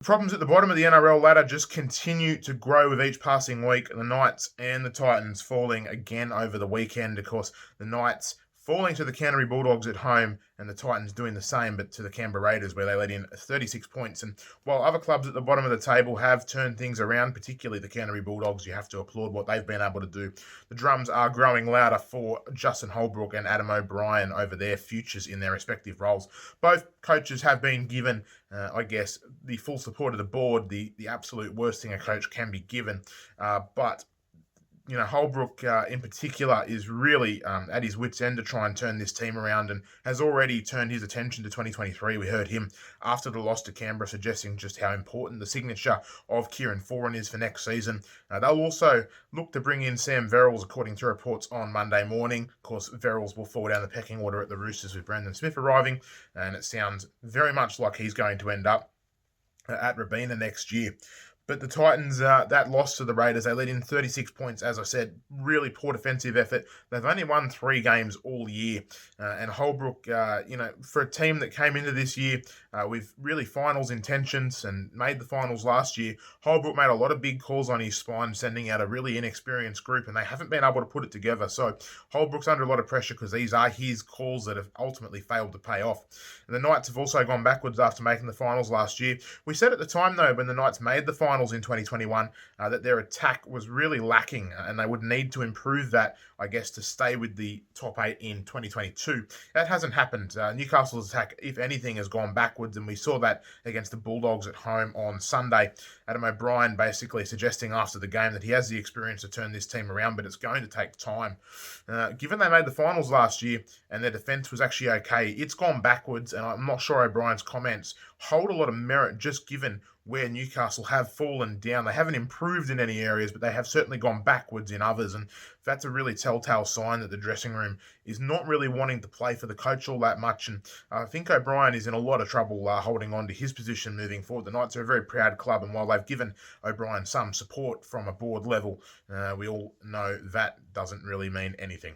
Problems at the bottom of the NRL ladder just continue to grow with each passing week. The Knights and the Titans falling again over the weekend. Of course, the Knights falling to the Canterbury Bulldogs at home and the Titans doing the same, but to the Canberra Raiders, where they let in 36 points. And while other clubs at the bottom of the table have turned things around, particularly the Canterbury Bulldogs, you have to applaud what they've been able to do. The drums are growing louder for Justin Holbrook and Adam O'Brien over their futures in their respective roles. Both coaches have been given, the full support of the board, the absolute worst thing a coach can be given. But Holbrook in particular is really at his wit's end to try and turn this team around and has already turned his attention to 2023. We heard him after the loss to Canberra suggesting just how important the signature of Kieran Foran is for next season. They'll also look to bring in Sam Verrills, according to reports on Monday morning. Of course, Verrills will fall down the pecking order at the Roosters with Brendan Smith arriving, and it sounds very much like he's going to end up at Robina next year. But the Titans, that loss to the Raiders, they let in 36 points, as I said, really poor defensive effort. They've only won 3 games all year. And Holbrook, for a team that came into this year with really finals intentions and made the finals last year, Holbrook made a lot of big calls on his spine, sending out a really inexperienced group, and they haven't been able to put it together. So Holbrook's under a lot of pressure because these are his calls that have ultimately failed to pay off. And the Knights have also gone backwards after making the finals last year. We said at the time, though, when the Knights made the finals in 2021, that their attack was really lacking and they would need to improve that, to stay with the top 8 in 2022. That hasn't happened. Newcastle's attack, if anything, has gone backwards, and we saw that against the Bulldogs at home on Sunday. Adam O'Brien basically suggesting after the game that he has the experience to turn this team around, but it's going to take time. Given they made the finals last year and their defence was actually okay, it's gone backwards, and I'm not sure O'Brien's comments hold a lot of merit just given where Newcastle have fallen down. They haven't improved in any areas, but they have certainly gone backwards in others, and that's a really telltale sign that the dressing room is not really wanting to play for the coach all that much, and I think O'Brien is in a lot of trouble holding on to his position moving forward. The Knights are a very proud club, and while they've given O'Brien some support from a board level, we all know that doesn't really mean anything.